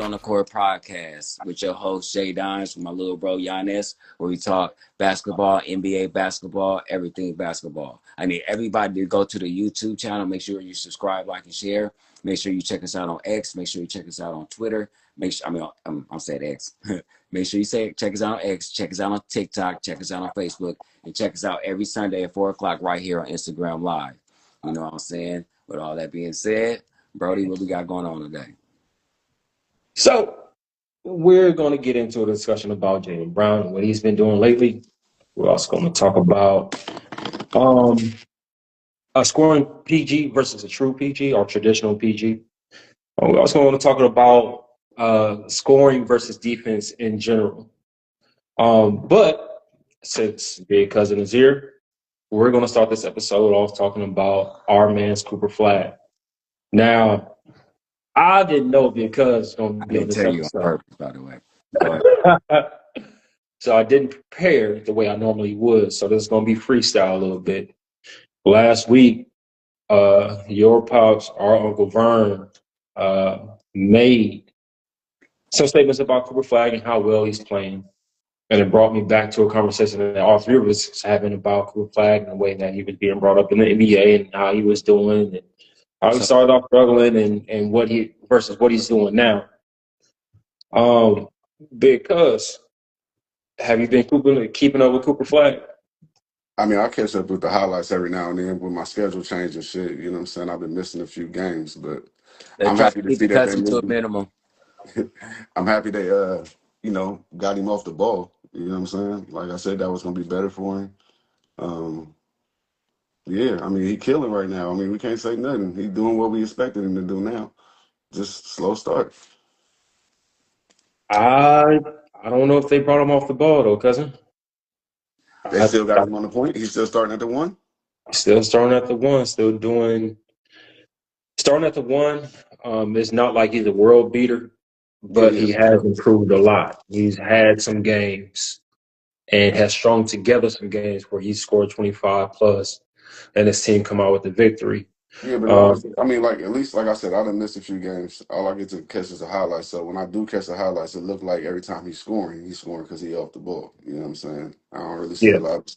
on the Court podcast with your host Jay Dines with my little bro Giannis, where we talk basketball, NBA basketball, everything basketball. I need everybody to go to the YouTube channel. Make sure you subscribe, like, and share. Make sure you check us out on X. Make sure you check us out on Twitter. I'm saying X. Make sure you check us out on X. Check us out on TikTok. Check us out on Facebook, and check us out every Sunday at 4 o'clock right here on Instagram Live. You know what I'm saying? With all that being said, Brody, what we got going on today? So we're going to get into a discussion about Jaylen Brown and what he's been doing lately. We're also going to talk about a scoring PG versus a true PG or traditional PG. We're also going to talk about scoring versus defense in general. But since Big Cousin is here, we're going to start this episode off talking about our man's Cooper Flag. Now, I didn't know Big Cousin was going to be on this tell you episode. on purpose, by the way. Go ahead. So I didn't prepare the way I normally would. So this is going to be freestyle a little bit. Last week, your pops, our Uncle Verne, made some statements about Cooper Flag and how well he's playing. And it brought me back to a conversation that all three of us was having about Cooper Flag and the way that he was being brought up in the NBA and how he was doing and how he started off struggling and what he versus what he's doing now. Because have you been keeping up with Cooper Flag? I mean, I catch up with the highlights every now and then with my schedule change and shit. You know what I'm saying? I've been missing a few games, but I'm happy to see that they to a minimum. I'm happy they got him off the ball. You know what I'm saying? Like I said, that was gonna be better for him. Yeah, I mean, he killing right now. I mean, we can't say nothing. He's doing what we expected him to do now. Just slow start. I don't know if they brought him off the ball though, cousin. They still got him on the point. He's still starting at the one. Still starting at the one. Starting at the one. It's not like he's a world beater, but he has improved a lot. He's had some games and has strung together some games where he scored 25 plus, and his team come out with the victory. Yeah, but I mean, like at least, like I said, I done missed a few games. All I get to catch is the highlights. So when I do catch the highlights, it look like every time he's scoring because he off the ball. You know what I'm saying? I don't really see a lot.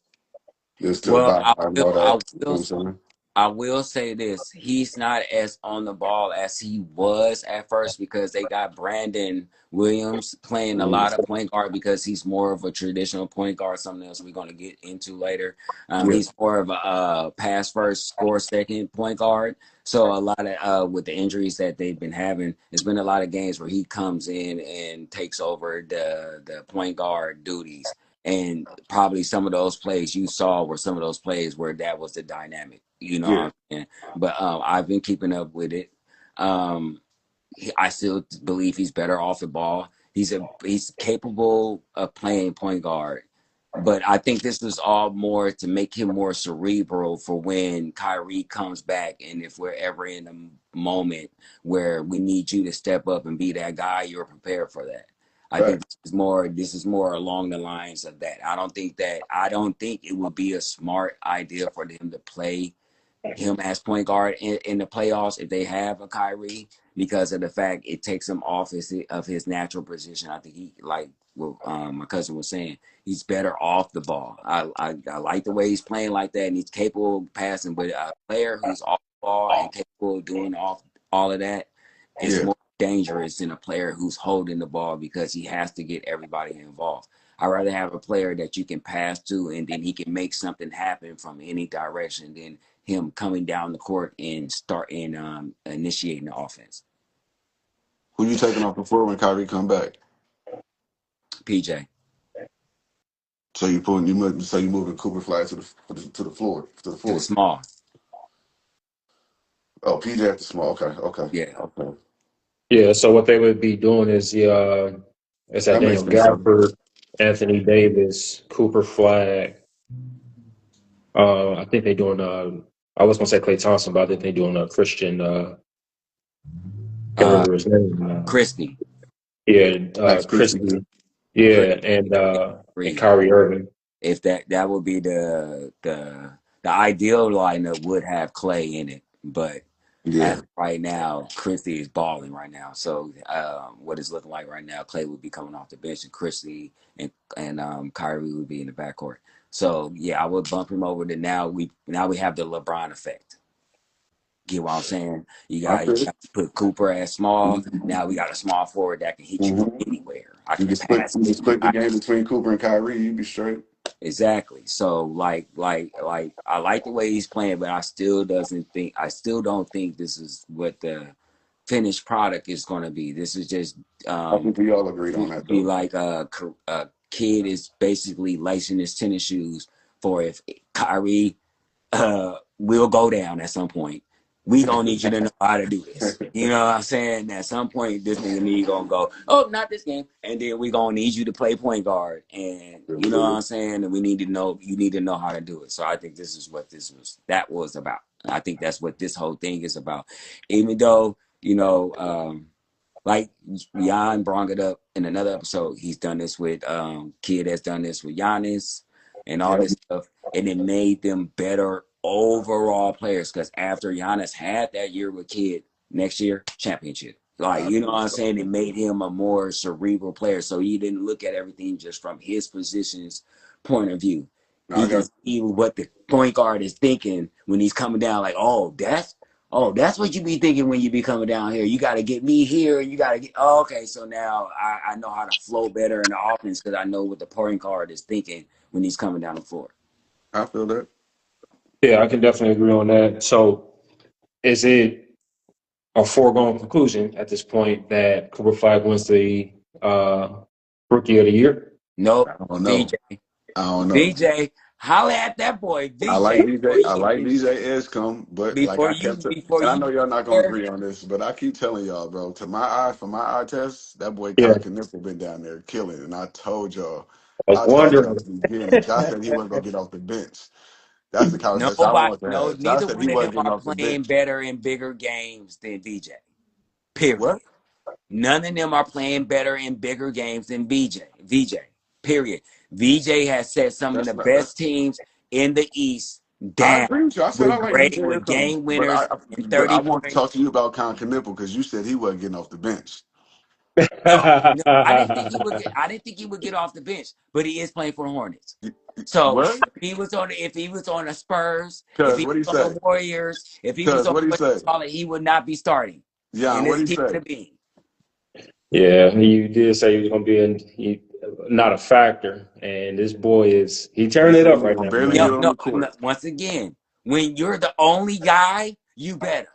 There's still Well, and all that. You know what I'm saying? I will say this. He's not as on the ball as he was at first because they got Brandon Williams playing a lot of point guard because he's more of a traditional point guard, something else we're going to get into later. He's more of a pass first, score second point guard. So a lot of with the injuries that they've been having, there's been a lot of games where he comes in and takes over the point guard duties. And probably some of those plays you saw were some of those plays where that was the dynamic, you know what I'm saying? But I've been keeping up with it. I still believe he's better off the ball. He's capable of playing point guard. But I think this is all more to make him more cerebral for when Kyrie comes back. And if we're ever in a moment where we need you to step up and be that guy, you're prepared for that. I think this is more along the lines of that. I don't think it would be a smart idea for them to play him as point guard in the playoffs if they have a Kyrie because of the fact it takes him off of his natural position. I think he, like what my cousin was saying, he's better off the ball. I like the way he's playing like that, and he's capable of passing. But a player who's off the ball and capable of doing all of that is more dangerous than a player who's holding the ball because he has to get everybody involved. I'd rather have a player that you can pass to and then he can make something happen from any direction than him coming down the court and initiating the offense. Who you taking off the floor when Kyrie come back? PJ. So you moving Cooper Flag to the floor to the small. Oh, PJ at the small. Okay. Yeah. Okay. Yeah. So what they would be doing is it's at Daniel Gafford, Anthony Davis, Cooper Flag. I think they're doing. I was gonna say Klay Thompson, but I think they're doing Christian. Can't remember his name. Christie. Yeah, Christie. Yeah, and Kyrie Irving. If that would be the ideal lineup would have Klay in it, but As Yeah, of right now, Christie is balling right now. So what it's looking like right now, Clay would be coming off the bench, and Christie and Kyrie would be in the backcourt. So yeah, I would bump him over to now we have the LeBron effect. Get what I'm saying? I You feel it. got to put Cooper at small. Mm-hmm. Now we got a small forward that can hit you from Mm-hmm. anywhere. I You can can split. pass You can it to you. split the game between Cooper and Kyrie. You be straight. Exactly. So I like the way he's playing, but I still don't think this is what the finished product is going to be. This is just I think we all agreed on that be though. like a kid is basically lacing his tennis shoes for if Kyrie will go down at some point. We gonna need you to know how to do this. You know what I'm saying? At some point, this nigga need gonna go, oh, not this game, and then we gonna need you to play point guard, and you know what I'm saying? And we need to know you need to know how to do it. So I think this is what that was about. I think that's what this whole thing is about. Even though like Jan brought it up in another episode. He's done this with Kid has done this with Giannis and all Yep. this stuff, and it made them better overall players. Because after Giannis had that year with Kid, next year championship. Like I you know think what I'm so. saying? It made him a more cerebral player. So he didn't look at everything just from his position's point of view. I He can got. see what the point guard is thinking when he's coming down. Like, that's what you be thinking when you be coming down here. You got to get me here, and you got to get. Oh, okay, so now I know how to flow better in the offense because I know what the point guard is thinking when he's coming down the floor. I feel that. Yeah, I can definitely agree on that. So, is it a foregone conclusion at this point that Cooper Flag wins the Rookie of the Year? Nope, I don't know. VJ, I don't know. VJ, holla at that boy, I like VJ, before DJ. I you like DJ Escom, but like I kept, before and I you know get y'all not gonna there. agree on this, but I keep telling y'all, bro. To my eye, for my eye test, that boy Yeah, Kai Kniffel been down there killing, and I told y'all, I was I told y'all wondering. at the beginning. Josh said he wasn't gonna get off the bench. That's the conversation I Nobody, want to no, have. Josh neither said he one of them wasn't getting are off the playing bench. better in bigger games than VJ. What? Period. None of them are playing better in bigger games than VJ. Period. VJ has set some of That's the not. That's. best teams in the East I down agree with you. I said I with like great DJ with Escom, game winners and but I 30 want to point. talk to you about Kai Kniffel because you said he wasn't getting off the bench. No, I didn't think he would get off the bench, but he is playing for the Hornets. So What? if he was on the Spurs, if Cause he what he was on say? the Warriors, if he was Cause on what he what say? you call it, he would not be starting. Yeah, And what it's he keeping say? the beam. Yeah, you did say he was going to be not a factor, and this boy he He turning it said up he was right gonna now, barely get No, man. on no, the no. court. Once again, when you're the only guy, you better.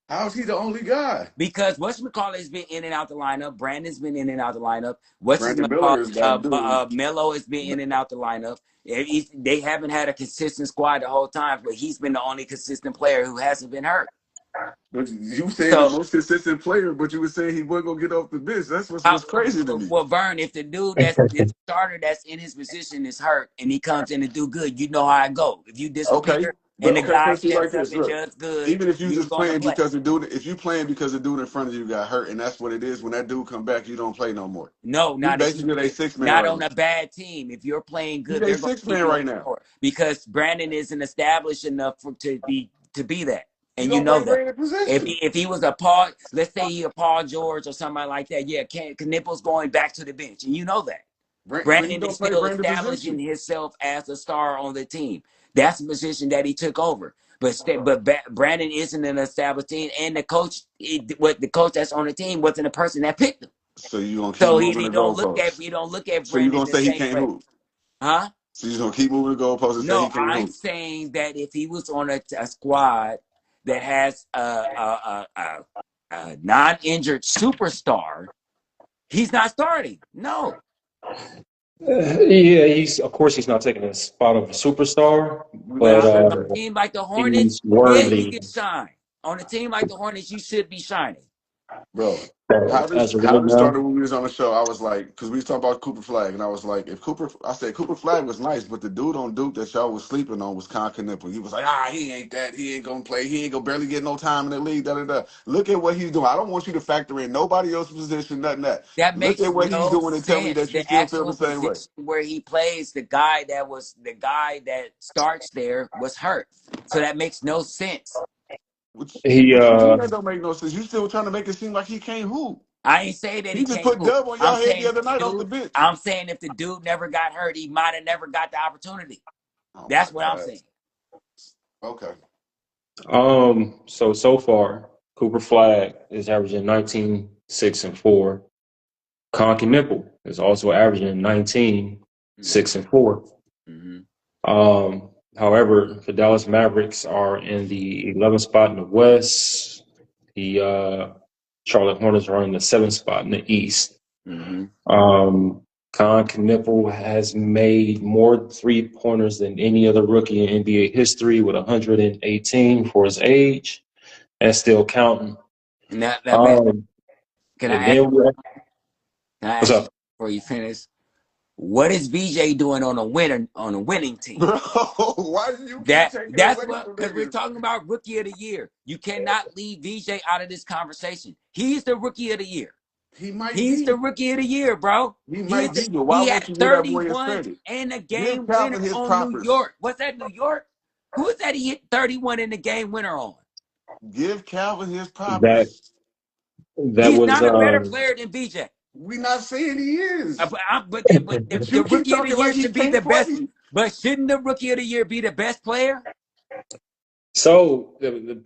How's he the only guy? Because whatchamacallit has been in and out the lineup. Brandon's been in and out the lineup. What's his Brandon Miller is that dude. Melo has been in and out the lineup. They haven't had a consistent squad the whole time, but he's been the only consistent player who hasn't been hurt. But you saying the So, most consistent player, but you were saying he wasn't gonna get off the bench. That's what's crazy to me. well, Verne, if the dude that's the starter that's in his position is hurt and he comes in to do good, you know how it go. If you Okay, disappear but and the okay, guy let's see like steps up this. and Look, does good, even if you you're just gonna playing play. because the dude, if you playing because the dude in front of you got hurt, and that's what it is. When that dude come back, you don't play no more. No, He not if you basically a six man not right on now. a bad team. If you're playing He's good, a they're going to six keep man you on right the now. floor because Brandon isn't established enough to be that, He and you don't know play that. great in position. If he was a Paul, let's say he a Paul George or somebody like that, yeah, Knipple's going back to the bench, and you know that. But he Brandon is don't play still Brandon establishing position. himself as a star on the team. That's the position that he took over. Brandon isn't an established team, and the coach that's on the team wasn't the person that picked him. So you gonna keep So moving the goalposts. you don't look at So you Brandon gonna the say he same can't way, hoop. huh? So you're gonna keep moving the goalposts and say he No, can't I'm hoop. saying that if he was on a squad that has a non-injured superstar, he's not starting. No, Yeah, he's of course he's not taking the spot of a superstar, We but but just said on that. a team like the Hornets, he's yeah, you worthy. can shine. On a team like the Hornets, you should be shining. Bro, But as of how right this now, started when we was on the show, I was like, because we was talking about Cooper Flag, and I was like, if Cooper, I said Cooper Flag was nice, but the dude on Duke that y'all was sleeping on was Con Knipple. He was like, he ain't that, he ain't gonna play, he ain't gonna barely get no time in the league, da da da. Look at what he's doing. I don't want you to factor in nobody else's position, nothing that. That Look makes at what he's no doing and tell me sense. that you The still feel the actual same way. position where he plays, the guy that starts there was hurt. So that makes no sense. He What you mean that don't make no sense? You still trying to make it seem like he can't hoop. I ain't saying that he He just can't put hoop. Dub on I'm y'all head the saying other if night the off the dude. bench. I'm saying if the dude never got hurt, he might have never got the opportunity. Oh my That's what I'm God. saying. Okay. so far, Cooper Flag is averaging 19, 6, and 4. Conky Nipple is also averaging 19, Mm-hmm. 6, and 4. Mm-hmm. However, the Dallas Mavericks are in the 11th spot in the West. The Charlotte Hornets are in the 7th spot in the East. Mm-hmm. Um, Con Knipple has made more three-pointers than any other rookie in NBA history with 118 for his age and still counting. Now, man, Um, can and I ask? then we Can I what's ask you up? before you finish? What is VJ doing on a winning team? Bro, why do you keep taking That's away what from because we're niggas? talking about rookie of the year. You cannot leave VJ out of this conversation. He's the rookie of the year. He might He's the be. rookie of the year, bro. He might be, but why He won't had you give that boy his 31 credit? and a Give game winner Calvin his on New propers. York. What's that, New York? Who is that he hit 31 in the game winner on? Give Calvin his That propers. that He's was not a better player than VJ. We not saying he is. But But the you keep rookie of the talking like year he should be can't the best. play. But shouldn't the rookie of the year be the best player? so the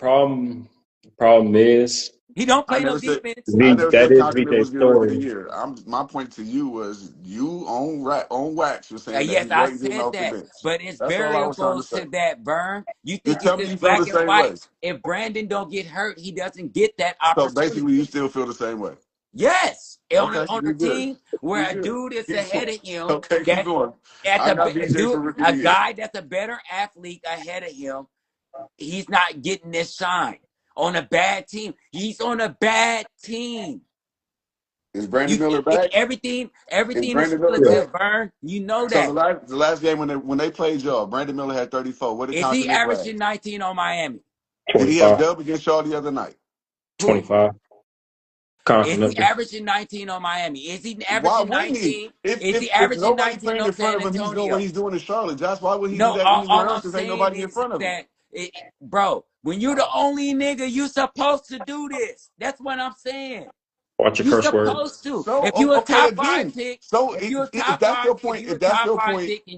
problem is He don't I play no never said defense. I V never that said is Continent VJ's was your rookie of the story. year. My point to you was you on wax. You're saying that he Yes, I wasn't getting said off the that, bench. but it's That's all I was trying to variables say. to that, Verne. You think Just it's tell me just you feel the black and same white? way. If Brandon don't get hurt, he doesn't get that So opportunity. basically, you still feel the same way. Yes, Okay, on a you're good. team where You're a good. dude is Keep going. ahead of him, Okay, keep that going. at I the got BJ dude, for rookie of a the year. guy that's a better athlete ahead of him, he's not getting this shine on a bad team. He's on a bad team. Is Brandon Miller back? Everything Is is Brandon Miller Yeah, back? relative, Verne. You know So that. the last game when they played y'all, Brandon Miller had 34. What did Is he Continent have? averaging 19 on Miami? Did he have 25, dub against y'all the other night? Who? 25. Is he Continental. averaging 19 on Miami? Is he Why averaging wouldn't he? 19? Is he If averaging nobody 19 playing on in front San of him, he's doing what Antonio? he's doing in Charlotte. Josh, why would he do No, that anywhere all else I'm if ain't saying nobody in is front of him? that, bro, when you're the only nigga, you supposed to do this. That's what I'm saying. Watch your You curse words. supposed to. So If you a okay, top five again. pick, So if you a top five pick, and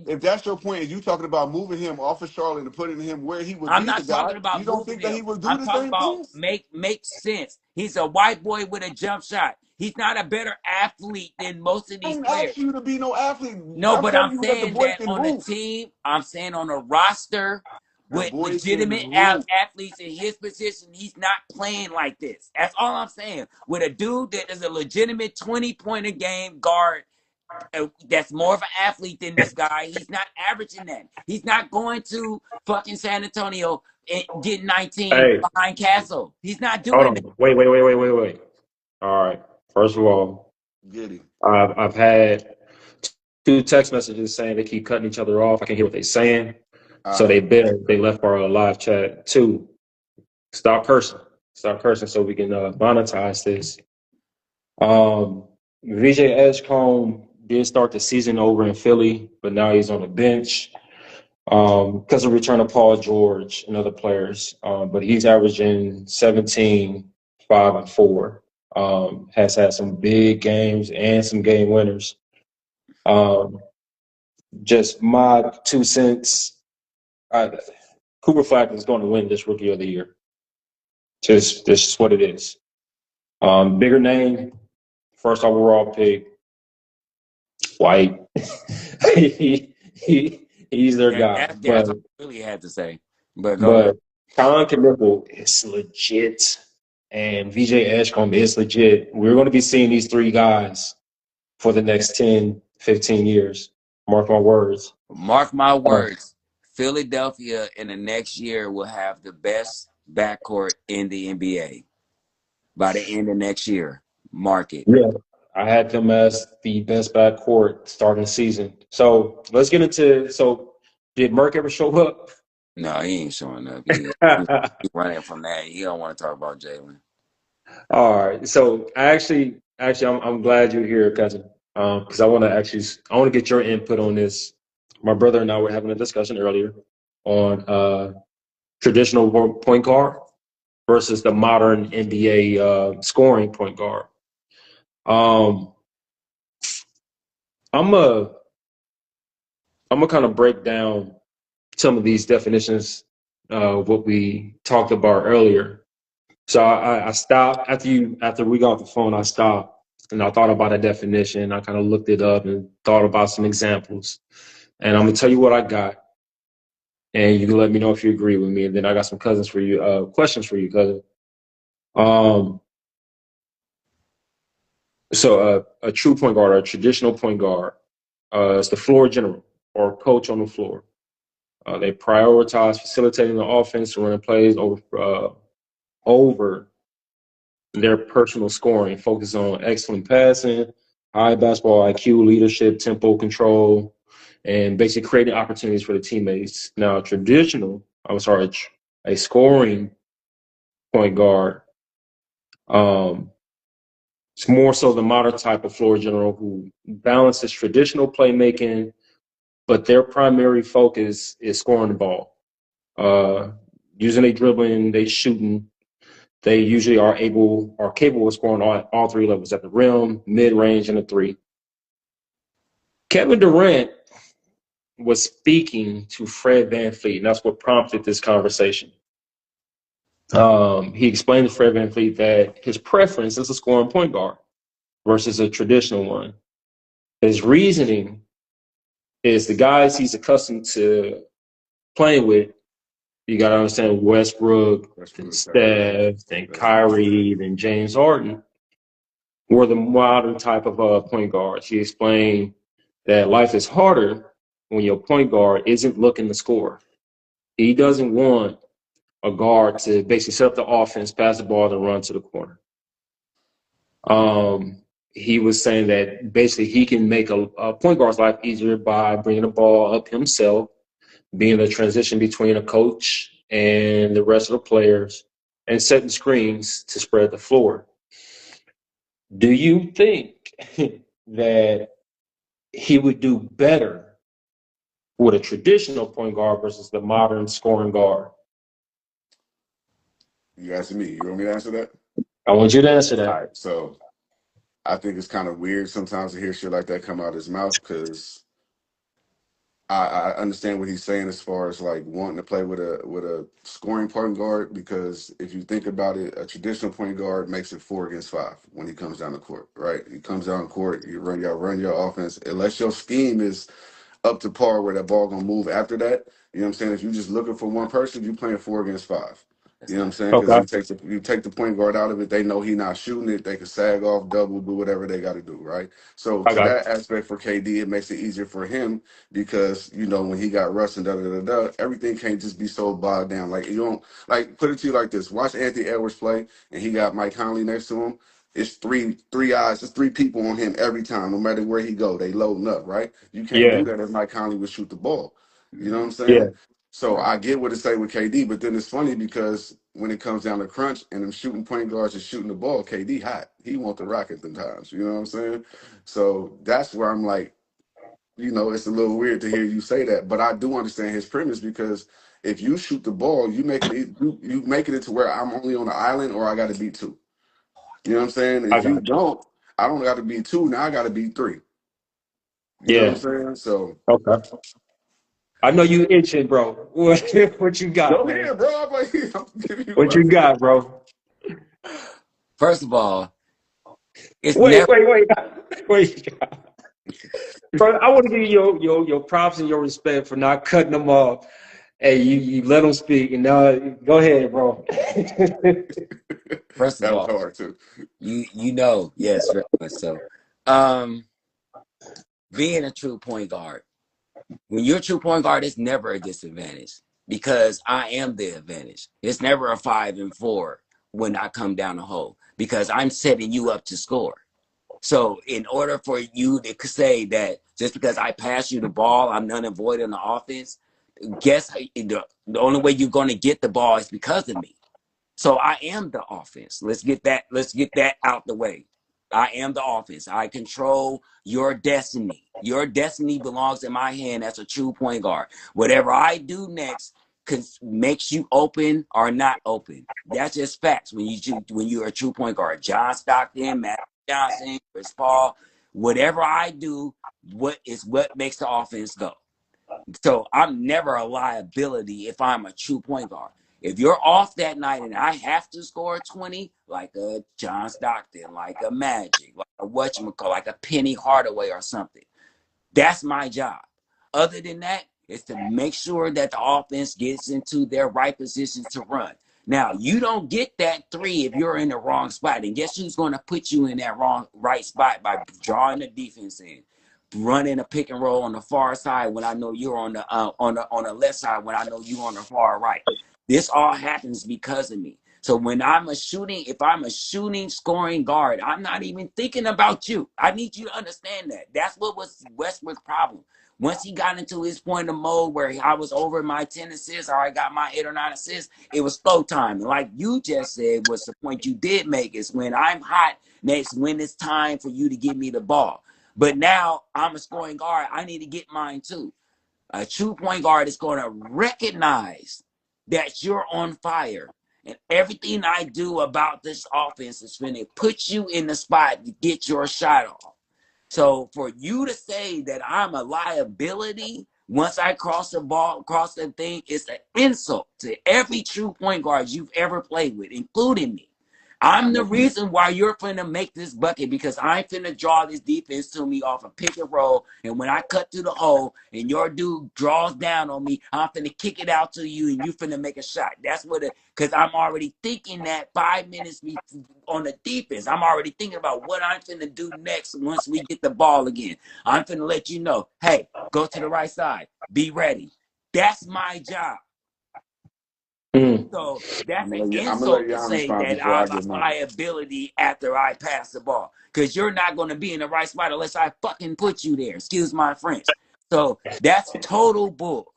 if that's your point, and you talking about moving him off of Charlotte and putting him where he would I'm be the not guy, talking you about don't moving think that him. he would do I'm the talking same about things? make sense. He's a white boy with a jump shot. He's not a better athlete than most of I these ain't players. asking you to be no athlete. No, I'm but I'm telling you that the saying boy that can on a hoop. team, I'm saying on a roster That with boy can legitimate hoop. athletes in his position, he's not playing like this. That's all I'm saying. With a dude that is a legitimate 20-point a game guard that's more of an athlete than this guy, he's not averaging that. He's not going to fucking San Antonio and get 19 Hey, behind Castle. He's not hold doing that. on. Wait. All right. First of all, Get him. I've had two text messages saying they keep cutting each other off. I can hear what they're saying. All So right. they left our live chat. Two, stop cursing. Stop cursing so we can monetize this. VJ Edgecombe did start the season over in Philly, but now he's on the bench because of return of Paul George and other players. But he's averaging 17, 5, and 4. Has had some big games and some game winners. Um, just my 2 cents. Cooper Flag is going to win this Rookie of the Year. Just what it is. Bigger name, first overall pick, white. He's their Yeah, guy. that's all I really had to say. But go ahead. But Colin Knipple is legit, and VJ Ashcombe is legit. We're going to be seeing these three guys for the next 10, 15 years. Mark my words. Mark my Uh, words. Philadelphia in the next year will have the best backcourt in the NBA by the end of next year. Mark it. yeah, I had them as the best backcourt starting the season. So let's get into. So did Merck ever show up? No, he ain't showing up. He running from that. He don't want to talk about Jaylen. All right. So I'm glad you're here, cousin. Because I want to get your input on this. My brother and I were having a discussion earlier on traditional point guard versus the modern NBA scoring point guard. Um, I'm a I'm gonna kind of break down some of these definitions, what we talked about earlier. So I stopped after we got off the phone. I stopped and I thought about a definition. I kind of looked it up and thought about some examples. And I'm gonna tell you what I got, and you can let me know if you agree with me. And then I got some questions for you, cousin. Um, so a true point guard, or a traditional point guard, is the floor general or coach on the floor. They prioritize facilitating the offense and running plays over their personal scoring, focus on excellent passing, high basketball IQ, leadership, tempo control, and basically creating opportunities for the teammates. Now, a scoring point guard, um, it's more so the modern type of floor general who balances traditional playmaking, but their primary focus is scoring the ball. Using a dribbling, they shooting. They usually are capable of scoring all three levels at the rim, mid range, and the three. Kevin Durant was speaking to Fred VanVleet, and that's what prompted this conversation. He explained to Fred VanVleet that his preference is a scoring point guard versus a traditional one. His reasoning is the guys he's accustomed to playing with. You got to understand Westbrook, then Steph, then Kyrie, then James Harden were the modern type of point guards. He explained that life is harder when your point guard isn't looking to score. He doesn't want a guard to basically set up the offense, pass the ball, and run to the corner. He was saying that basically he can make a point guard's life easier by bringing the ball up himself, being a transition between a coach and the rest of the players, and setting screens to spread the floor. Do you think that he would do better with a traditional point guard versus the modern scoring guard? You asking me? You want me to answer that? I want you to answer All that. right. So I think it's kind of weird sometimes to hear shit like that come out of his mouth because I understand what he's saying as far as like wanting to play with a scoring point guard because if you think about it, a traditional point guard makes it 4 against 5 when he comes down the court, right? He comes down the court, you run your offense, unless your scheme is up to par where that ball gonna move after that. You know what I'm saying? If you're just looking for one person, you playing 4 against 5. You know what I'm saying? Because Okay, you take the point guard out of it, they know he not shooting it. They can sag off, double, do whatever they got to do, right? So I to got that aspect for KD, it makes it easier for him because when he got Russ and everything can't just be so bogged down. Like you don't like put it to you like this: watch Anthony Edwards play, and he got Mike Conley next to him. It's three eyes, it's three people on him every time, no matter where he go. They loading up, right? You can't yeah, do that if Mike Conley would shoot the ball. You know what I'm yeah, saying? So I get what it say with KD, but then it's funny because when it comes down to crunch and them shooting point guards and shooting the ball, KD hot. He want the rocket them times. You know what I'm saying? So that's where I'm like, it's a little weird to hear you say that, but I do understand his premise because if you shoot the ball, you making it to where I'm only on the island or I got to beat two. You know what I'm saying? I If you got you. don't, I don't got to beat two. Now I got to beat three. You know what I'm Yeah, saying? So okay. I know you itching, bro. What you got, go man? ahead, bro. I'm like, I'm giving you What my you opinion. got, bro? First of all, it's Wait, never. wait, wait, wait, bro. I want to give you your props and your respect for not cutting them off. Hey, you let them speak, and now go ahead, bro. First of That was all, hard too. yes, very much so. Um, being a true point guard, when you're a true point guard, it's never a disadvantage because I am the advantage. It's never a 5-4 when I come down the hole because I'm setting you up to score. So in order for you to say that just because I pass you the ball, I'm none and void in the offense, guess the only way you're going to get the ball is because of me. So I am the offense. Let's get that out the way. I am the offense. I control your destiny. Your destiny belongs in my hand as a true point guard. Whatever I do next, makes you open or not open. That's just facts. When you're a true point guard, John Stockton, Matt Johnson, Chris Paul, whatever I do, what makes the offense go. So I'm never a liability if I'm a true point guard. If you're off that night and I have to score 20, like a John Stockton, like a Magic, like a whatchamacallit, like a Penny Hardaway or something, that's my job. Other than that, is to make sure that the offense gets into their right positions to run. Now, you don't get that three if you're in the wrong spot. And guess who's going to put you in that right spot by drawing the defense in? Running a pick and roll on the far side when I know you're on the left side when I know you're on the far right. This all happens because of me. So when if I'm a shooting scoring guard, I'm not even thinking about you. I need you to understand that. That's what was Westbrook's problem. Once he got into his point of mode where I was over my 10 assists or I got my 8 or 9 assists, it was slow time. And like you just said, was the point you did make is when I'm hot, next when it's time for you to give me the ball. But now I'm a scoring guard. I need to get mine too. A true point guard is going to recognize that you're on fire. And everything I do about this offense is going to put you in the spot to get your shot off. So for you to say that I'm a liability once I cross the thing, it's an insult to every true point guard you've ever played with, including me. I'm the reason why you're finna make this bucket because I'm finna draw this defense to me off a pick and roll. And when I cut through the hole and your dude draws down on me, I'm finna kick it out to you and you finna make a shot. That's what because I'm already thinking that 5 minutes on the defense. I'm already thinking about what I'm finna do next once we get the ball again. I'm finna let you know, hey, go to the right side. Be ready. That's my job. So that's an I'm gonna let insult to y'all say respond that before I I'm a get mine. liability after I pass the ball. Because you're not going to be in the right spot unless I fucking put you there. Excuse my French. So that's total bull.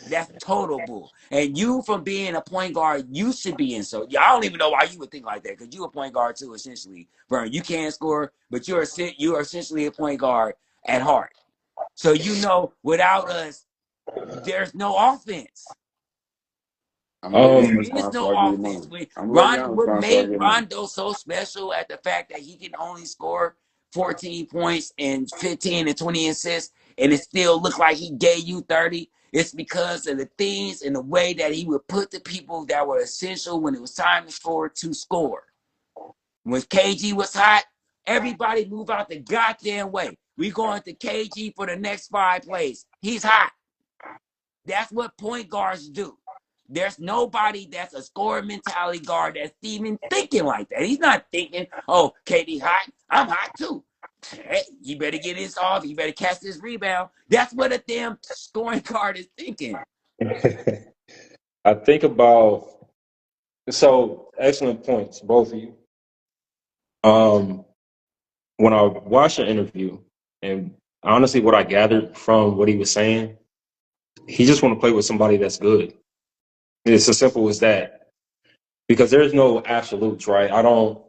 That's total bull. And you from being a point guard, you should be in. So I don't even know why you would think like that because you're a point guard too, essentially. Verne, you can't score, but you're essentially a point guard at heart. So you know without us, there's no offense. I'm gonna let There y'all Um, is respond no before I get offense. mine. I'm gonna let y'all What respond before I made get mine. Rondo so special at the fact that he can only score 14 points and 15 and 20 assists, and it still looked like he gave you 30. It's because of the things and the way that he would put the people that were essential when it was time to score. When KG was hot, everybody move out the goddamn way. We going to KG for the next 5 plays. He's hot. That's what point guards do. There's nobody that's a scorer mentality guard that's even thinking like that. He's not thinking, oh, KD hot, I'm hot too. Hey, you better get this off. You better catch this rebound. That's what a damn scoring guard is thinking. I think about excellent points, both of you. Um, when I watched the interview, and honestly, what I gathered from what he was saying, he just want to play with somebody that's good. It's as simple as that. Because there's no absolutes, right? I don't.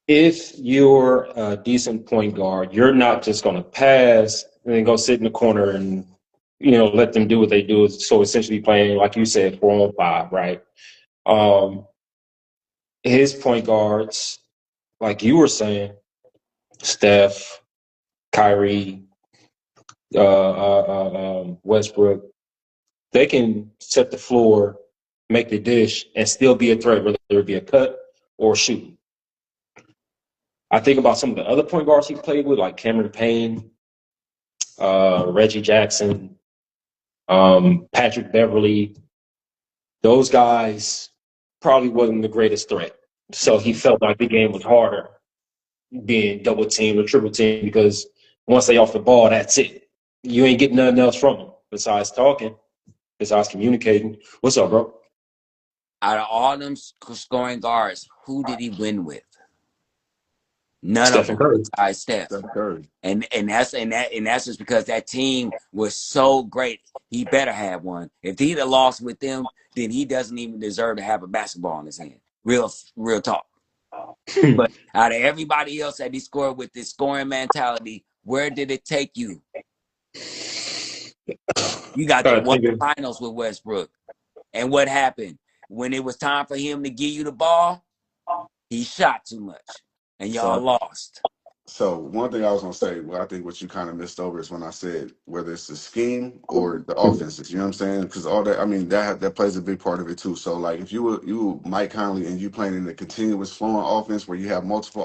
If you're a decent point guard, you're not just going to pass and then go sit in the corner and let them do what they do. So essentially, playing like you said, 4-on-5, right? Um, his point guards, like you were saying, Steph, Kyrie, Westbrook, they can set the floor, make the dish, and still be a threat, whether it be a cut or shoot. I think about some of the other point guards he played with, like Cameron Payne, Reggie Jackson, Patrick Beverly. Those guys probably wasn't the greatest threat. So he felt like the game was harder being double teamed or triple teamed because once they off the ball, that's it. You ain't getting nothing else from them besides talking, besides communicating. What's up, bro? Out of all them scoring guards, who did he win with? None of Stephen them Curry. besides Steph. Steph Curry. And that's just because that team was so great. He better have one. If he'd have lost with them, then he doesn't even deserve to have a basketball in his hand. Real talk. But out of everybody else that he scored with this scoring mentality, where did it take you? You got I won think the finals with Westbrook. And what happened? When it was time for him to give you the ball, he shot too much. And y'all So lost. So one thing I was gonna say, well, I think what you kind of missed over is when I said whether it's the scheme or the offenses. You know what I'm saying? Because all that, I mean, that plays a big part of it too. So like, if you Mike Conley and you playing in a continuous flowing offense where you have multiple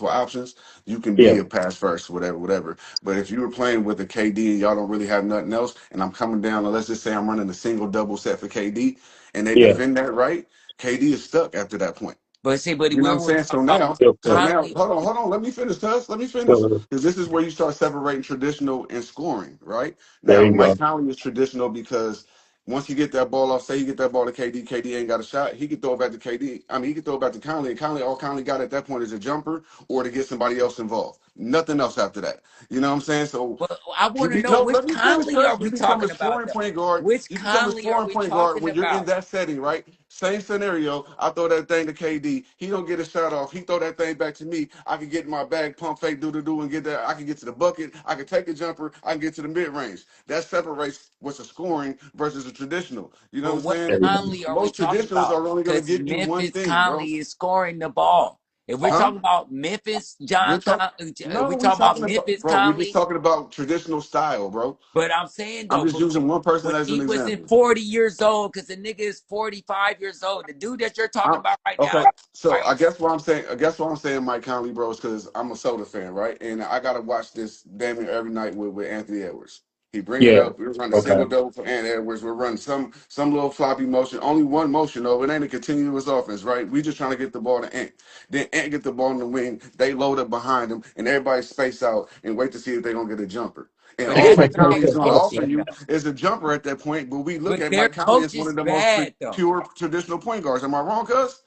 options, you can yeah, be a pass first, whatever. But if you were playing with a KD and y'all don't really have nothing else, and I'm coming down, and let's just say I'm running a single double set for KD, and they yeah. defend that right, KD is stuck after that point. But see, but You know what we I'm were saying? talking So about now, Good so point. now, Conley. hold on. Let me finish, Tuss. Let me finish. Good. Because this is where you start separating traditional and scoring, right? There Now, you Mike go. Conley is traditional because once you get that ball off, say you get that ball to KD, KD ain't got a shot, he can throw it back to KD. I mean, he can throw it back to Conley, and all Conley got at that point is a jumper or to get somebody else involved. Nothing else after that. You know what I'm saying? So But I want to know no, which let me finish, Conley are Tuss. You we become a talking about, scoring though? point guard. Which You become a Conley are scoring we point guard talking when you're in about? that setting, right? Same scenario. I throw that thing to KD. He don't get a shot off. He throw that thing back to me. I can get in my bag, pump fake, do, and get that. I can get to the bucket. I can take a jumper. I can get to the mid range. That separates what's a scoring versus a traditional. You know what But I'm what saying? There you go. Conley are we Most talking traditionals about? are only going to Because give you one Memphis thing, bro. Conley is scoring the ball. If we're Huh? talking about Memphis We're John talking. Conley, No, we we talking about talking about, Memphis bro. We just Conley. talking about traditional style, bro. But I'm saying I'm though, just but using one person when as an he was in example. 40 years old, because the nigga is 45 years old, the dude that you're talking I'm, about right now, okay, so right? I guess what I'm saying, Mike Conley, bro, is because I'm a Soda fan, right? And I gotta watch this damn near every night with Anthony Edwards. He bring it Yeah. up. We're running a Okay. single double for Anthony Edwards. We're running some little floppy motion. Only one motion though. It ain't a continuous offense, right? We just trying to get the ball to Ant. Then Ant get the ball in the wing. They load up behind him, and everybody space out and wait to see if they're gonna get a jumper. And But all everybody Mike Conley ain't is going to offer coaching you though. is a jumper at that point. But we look But at their Mike Conley coach as one is of the most bad though. pure traditional point guards. Am I wrong, Cuz?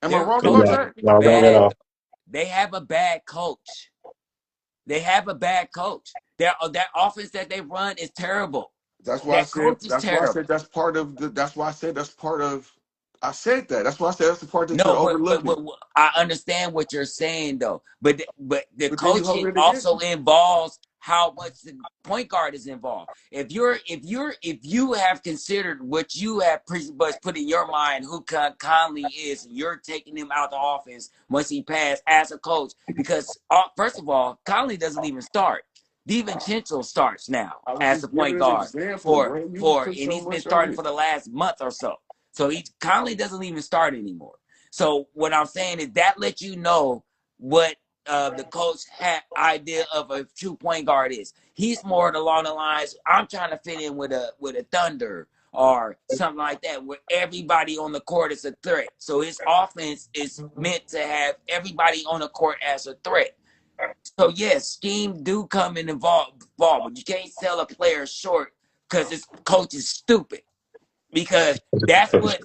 Am I Their wrong coach about Yeah. that? is Not wrong at bad all. though. They have a bad coach. They have a bad coach. That offense that they run is terrible. That's why I That said. coach is That's why I terrible. said that's part of the. That's why I said that's part of. I said that. That's why I said that's the part that you're No, but overlooking. I understand what you're saying though. But the But then you hold coaching it against also me. involves how much the point guard is involved. If you have considered what you have pretty much put in your mind who Conley is, and you're taking him out the offense once he passed as a coach, because first of all, Conley doesn't even start. DiVincenzo starts now I was as a just point giving an guard example, bro. You put and so he's been much on starting it. for the last month or so. So he Conley doesn't even start anymore. So what I'm saying is that lets you know what the coach had idea of a true point guard is. He's more along the lines. I'm trying to fit in with a Thunder or something like that, where everybody on the court is a threat. So his offense is meant to have everybody on the court as a threat. So yes, scheme do come and involve, but you can't sell a player short because his coach is stupid, because that's what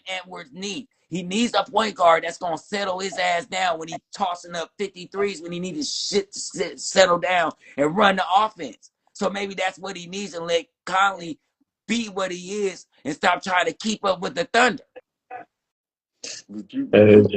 Edwards needs. He needs a point guard that's gonna settle his ass down when he's tossing up 53s, when he needs his shit to settle down and run the offense. So maybe that's what he needs, and let Conley be what he is and stop trying to keep up with the Thunder.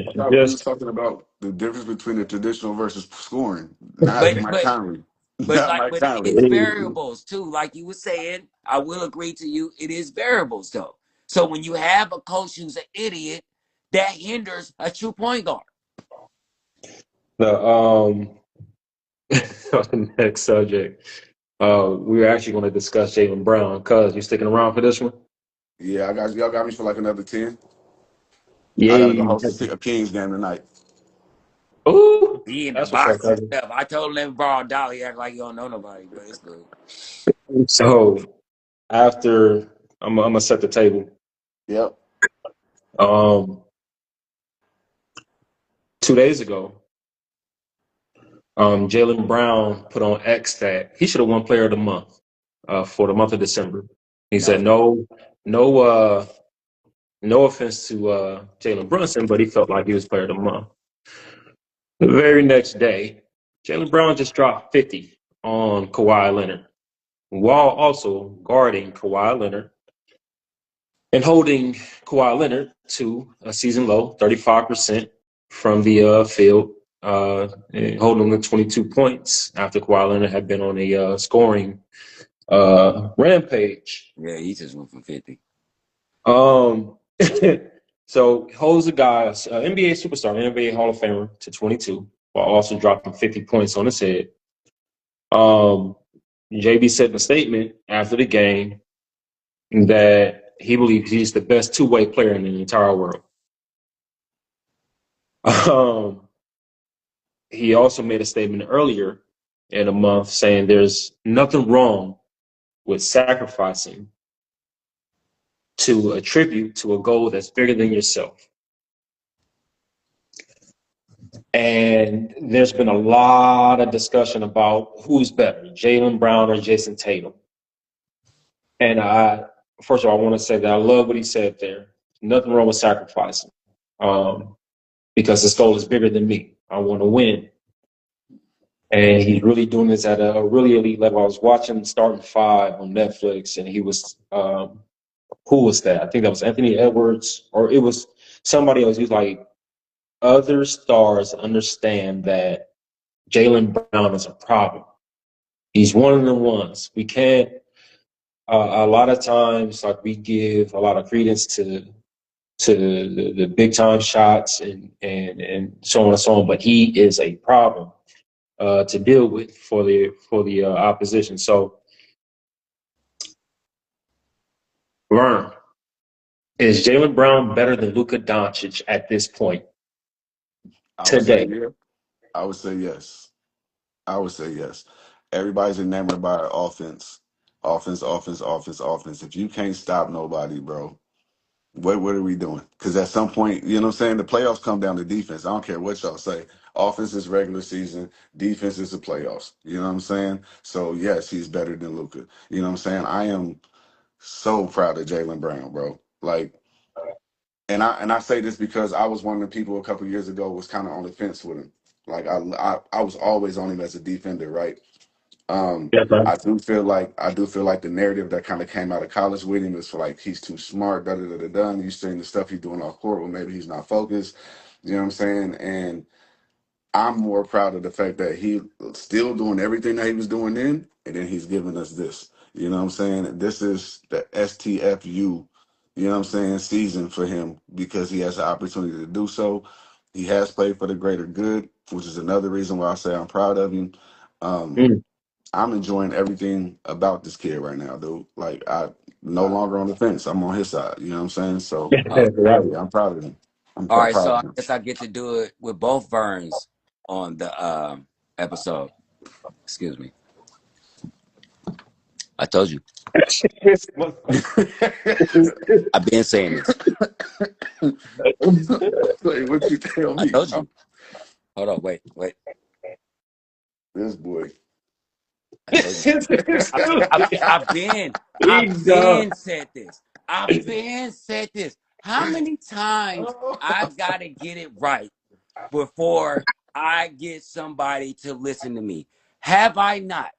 I thought we was Just talking about the difference between the traditional versus scoring, not But Mike but Conley, not Mike but it Conley. is variables too. Like you were saying, I will agree to you. It is variables though. So when you have a coach who's an idiot, that hinders a true point guard. the on the next subject. We're actually going to discuss Jaylen Brown. Cuz, you sticking around for this one? Yeah, y'all got me for like another 10. I gotta go Yay. host a Kings game tonight. Ooh, He in the that's what's up, box and cousin. stuff. I told him borrow a dollar. He act like you don't know nobody, but it's cool. So after I'm gonna set the table. Yep. Um, 2 days ago, Jaylen Brown put on X that he should have won Player of the Month for the month of December. He No, said no, no offense to Jalen Brunson, but he felt like he was Player of the Month. The very next day, Jaylen Brown just dropped 50 on Kawhi Leonard, while also guarding Kawhi Leonard and holding Kawhi Leonard to a season low, 35% from the field. holding them to 22 points after Kawhi Leonard had been on a scoring rampage. Yeah, he just went for 50. Um, so holds a guy, NBA superstar, NBA Hall of Famer, to 22, while also dropping 50 points on his head. JB said in a statement after the game that he believes he's the best two-way player in the entire world. He also made a statement earlier in a month saying there's nothing wrong with sacrificing to attribute to a goal that's bigger than yourself. And there's been a lot of discussion about who's better, Jaylen Brown or Jason Tatum. And first of all, I want to say that I love what he said there. Nothing wrong with sacrificing, because this goal is bigger than me. I want to win. And he's really doing this at a really elite level. I was watching Starting Five on Netflix, and he was, who was that? I think that was Anthony Edwards, or it was somebody else. He was like, other stars understand that Jaylen Brown is a problem. He's one of the ones. We can't, a lot of times, like, we give a lot of credence to the big time shots and so on and so on, but he is a problem to deal with for the opposition. So, Verne, is Jaylen Brown better than Luka Doncic at this point I would say today? yeah. I would say yes. I would say yes. Everybody's enamored by offense. Offense, offense, offense, offense. If you can't stop nobody, bro, what are we doing? Because at some point, you know what I'm saying, the playoffs come down to defense. I don't care what y'all say. Offense is regular season, defense is the playoffs. You know what I'm saying? So yes, he's better than Luka. You know what I'm saying? I am so proud of Jaylen Brown, bro. Like, and I say this because I was one of the people a couple years ago was kind of on the fence with him. Like I was always on him as a defender, right? Yes, sir. I do feel like the narrative that kind of came out of college with him is like he's too smart, da da da da da. And you seeing the stuff he's doing off court, well, maybe he's not focused. You know what I'm saying? And I'm more proud of the fact that he still doing everything that he was doing then, and then he's giving us this. You know what I'm saying? This is the STFU, you know what I'm saying, season for him because he has the opportunity to do so. He has played for the greater good, which is another reason why I say I'm proud of him. Um, Mm. I'm enjoying everything about this kid right now, dude. Like I no longer on the fence. I'm on his side. You know what I'm saying? So Right. yeah, I'm proud of him. I'm All right, proud so of I him. guess I get to do it with both Verns on the episode. Excuse me. I told you. I've been saying this. Say what you tell I me. told you. Hold on, wait. This boy. I told you. I've He's done. been said this. I've been said this. How many times I gotta get it right before I get somebody to listen to me? Have I not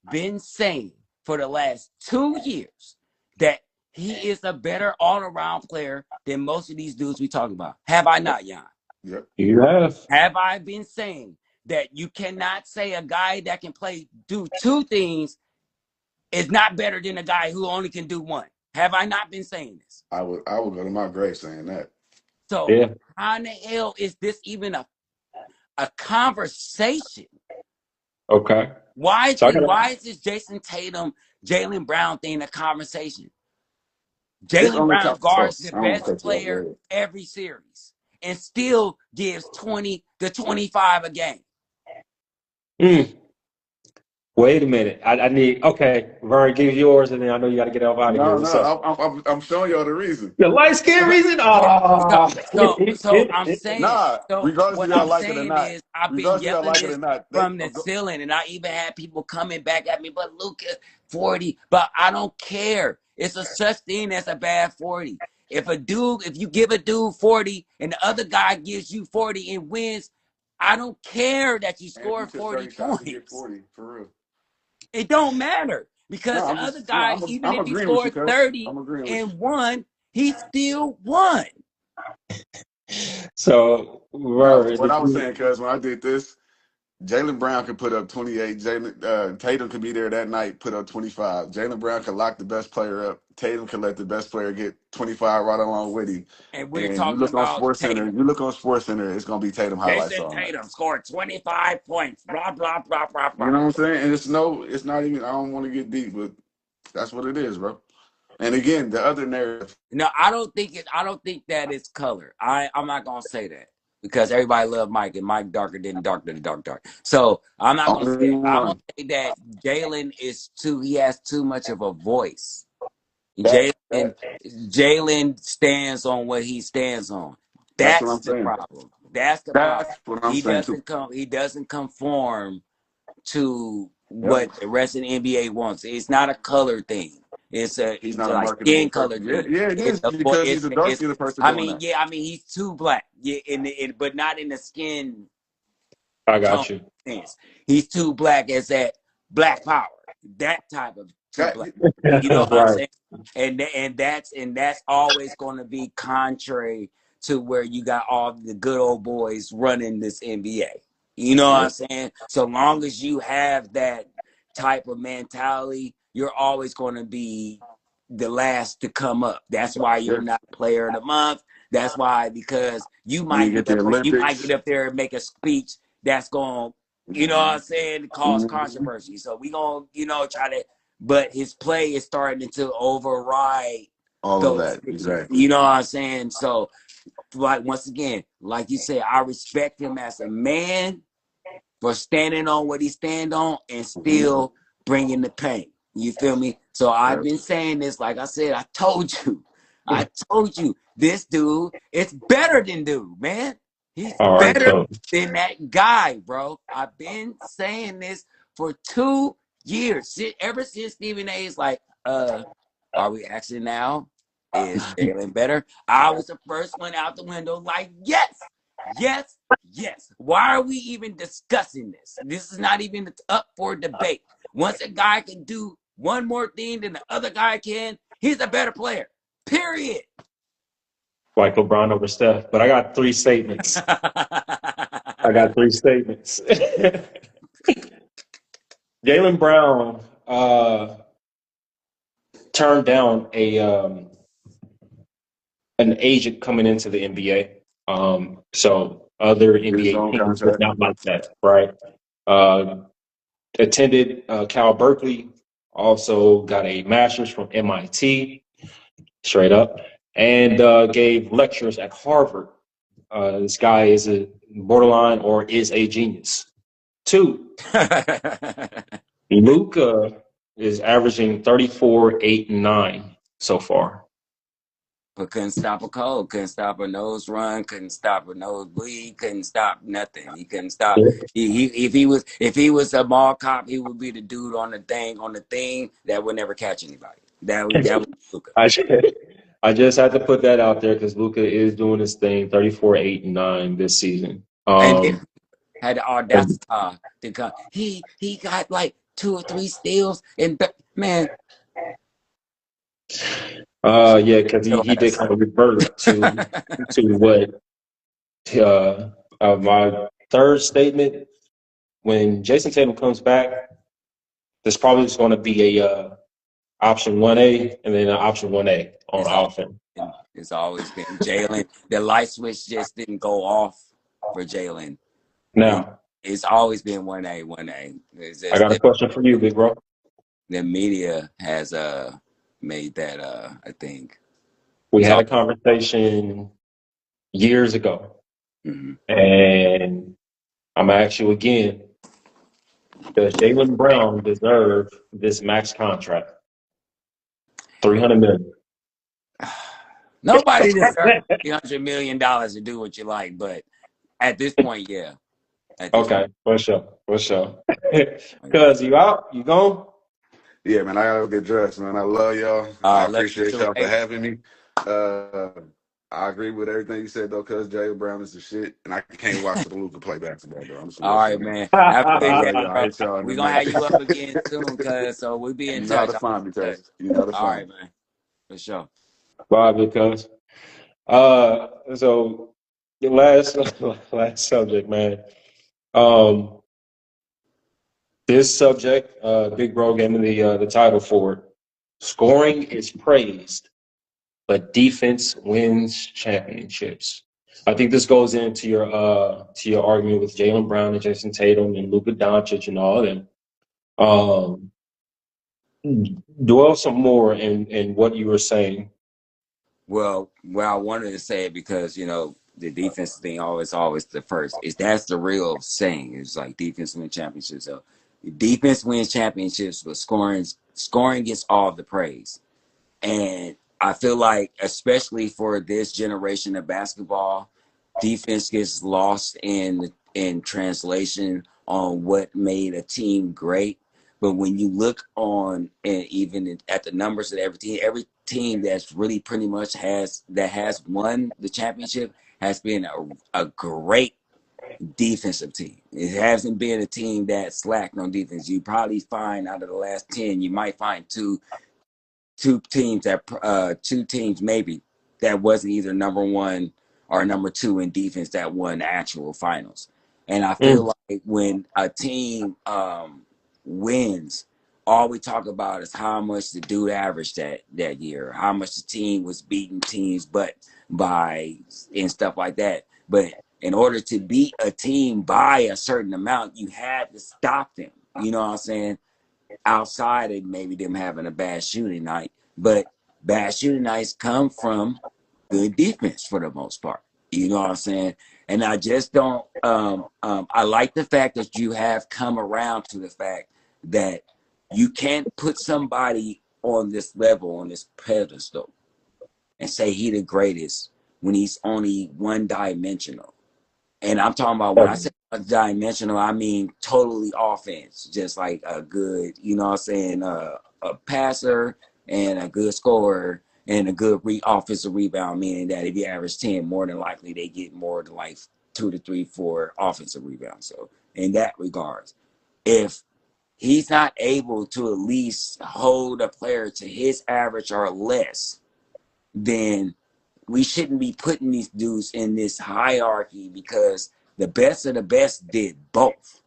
been saying for the last 2 years that he is a better all-around player than most of these dudes we talk about? Have I not, Jan? Yep. You have. Have I been saying that you cannot say a guy that can do two things is not better than a guy who only can do one? Have I not been saying this? I would go to my grave saying that. So Yeah. how in the hell is this even a conversation? Okay. Why So I got. is this Jason Tatum, Jaylen Brown thing a conversation? It's Jaylen only Brown time. Oh, guards the I don't want to best cut you off. Go player ahead. every series and still gives 20 to 25 a game. Mm. Wait a minute. I need. Okay, Vern, give yours, and then I know you got to get out of here. No, What's up? no, I'm showing y'all the reason. The light skin reason? Yeah. So, Ah. so I'm saying, Nah, so regardless what of y'all I'm like it or saying not, is I've been regardless of y'all yelling like it or this not, they from the ceiling, and I even had people coming back at me, but Luka 40, but I don't care. It's a such thing as a bad 40. If you give a dude 40 and the other guy gives you 40 and wins, I don't care that you and if you scored took 40 30 shots and get points. 40, for real. It don't matter No, because the I'm other just no, guy, even I'm if he agreeing with you, scored cuz. 30 I'm agreeing with you. and won, he still won. So, No, Verne, what I was saying, cuz when I did this, Jaylen Brown could put up 28. Jalen Tatum could be there that night, put up 25. Jaylen Brown could lock the best player up. Tatum could let the best player get 25 right along with him. And we're And you talking look on about Sports Center, Tatum. it's gonna be Tatum highlights Jason all night. Tatum scored 25 points. Blah, blah, blah, blah, You blah. know what I'm saying? And it's not even. I don't want to get deep, but that's what it is, bro. And again, the other narrative. No, I don't think that it's color. I'm not gonna say that because everybody love Mike and Mike darker than dark. So I'm not gonna say Only it. I'm gonna one. say that Jalen is too. He has too much of a voice. That Jalen stands on what he stands on. that's what That's I'm the saying. problem. That's the problem. That's what I'm saying too. He doesn't conform to Yep. what the rest of the NBA wants. It's not a color thing. He's It's not a like marketable skin color person. Yeah, thing. yeah, it It's is a vo- because he's a dark it's skinned person doing that. I mean he's too black. Yeah, but not in the skin I tone got you. sense. He's too black as that black power. That type of too That black. You know what I'm Right. saying? And that's always going to be contrary to where you got all the good old boys running this NBA. You know what I'm yep. saying? So long as you have that type of mentality, you're always going to be the last to come up. That's why you're Yeah. not player of the month. That's why because When you get the you might get Olympics. up there and make a speech that's going, you know what I'm saying, cause Mhm. controversy. So we gonna, try to, but his play is starting to override All of those that. speeches. Exactly. You know what I'm saying? So like once again, like you said, I respect him as a man for standing on what he stand on and Hmm. still bringing the pain. You feel me? So I've Yep. been saying this, like I said, I told you, this dude is better than dude, man. He's All right, better coach. than that guy, bro. I've been saying this for 2 years, ever since Stephen A. is like, are we actually now? Is Jalen better? I was the first one out the window, like, yes, yes, yes. Why are we even discussing this? This is not even up for debate. Once a guy can do one more thing than the other guy can, he's a better player. Period. Like LeBron over Steph. But I got three statements. I got three statements. Jaylen Brown turned down an agent coming into the NBA. So other Get his NBA own teams would contract. not like that, right? Uh, attended Cal Berkeley, also got a master's from MIT, straight up, and gave lectures at Harvard. This guy is a borderline or is a genius. Two, Luca is averaging 34, 8, and 9 so far. But couldn't stop a cold, couldn't stop a nose run, couldn't stop a nosebleed, couldn't stop nothing. He couldn't stop. If he was a mall cop, he would be the dude on the thing that would never catch anybody. That was Luka. I, I just had to put that out there because Luca is doing his thing, 34, 8, and 9 this season. And then had the audacity to come. He got like 2 or 3 steals and man, Yeah, because your he did ass. kind of revert to what my third statement. When Jason Tatum comes back, there's probably just going to be a option 1A and then an option 1A on It's all offense. it's always been Jalen. The light switch just didn't go off for Jalen. And Now, it's always been 1A, 1A. It's I just got a question for you, big bro. the media has made that I think. We It's had all a conversation years ago, mhm. and I'm gonna ask you again: does Jaylen Brown deserve this max contract, 300 million? Nobody deserves $300 million to do what you like, but at this point, yeah. At this Okay, for sure, for sure. point, yeah. Cause you out, you gone. Yeah, man, I gotta get dressed, man. I love y'all. All I right, love you appreciate too. y'all for Hey, having me. Uh, I agree with everything you said though, cause Jaylen Brown is the shit, and I can't watch the Luka play basketball though. I'm some all real right, shit, man. man. Have a But I good day, love y'all. I bro. hit y'all in the We're gonna night. have you up again soon, cuz so we'll be in You know how touch. to I'll find me, be in touch. cuz. You know how to All find right, me. man. For sure. Bye, because so The last subject, man. Um, this subject, Big Bro gave me the title for it. Scoring is praised, but defense wins championships. I think this goes into your argument with Jaylen Brown and Jason Tatum and Luka Doncic and all of them. Um, Dwell some more in what you were saying. Well, I wanted to say it because the defense thing always the first. Is that's the real saying? It's like defense wins championships. So defense wins championships, but scoring gets all the praise. And I feel like, especially for this generation of basketball, defense gets lost in translation on what made a team great. But when you look on and even at the numbers of every team that's really pretty much has won the championship has been a great defensive team. It hasn't been a team that slacked on defense. You probably find out of the last 10, you might find two teams maybe that wasn't either number one or number two in defense that won actual finals. And I Mm, feel like when a team wins, all we talk about is how much the dude averaged that year, how much the team was beating teams but by and stuff like that. But in order to beat a team by a certain amount, you had to stop them. You know what I'm saying? Outside of maybe them having a bad shooting night, but bad shooting nights come from good defense for the most part. You know what I'm saying? And I just don't. I like the fact that you have come around to the fact that you can't put somebody on this level, on this pedestal, and say he the greatest when he's only one dimensional. And I'm talking about when I say dimensional, I mean totally offense, just like a good, you know what I'm saying, a passer and a good scorer and a good offensive rebound, meaning that if you average 10, more than likely they get more than like 2 to 3, 4 offensive rebounds. So in that regards, if he's not able to at least hold a player to his average or less, then we shouldn't be putting these dudes in this hierarchy because the best of the best did both.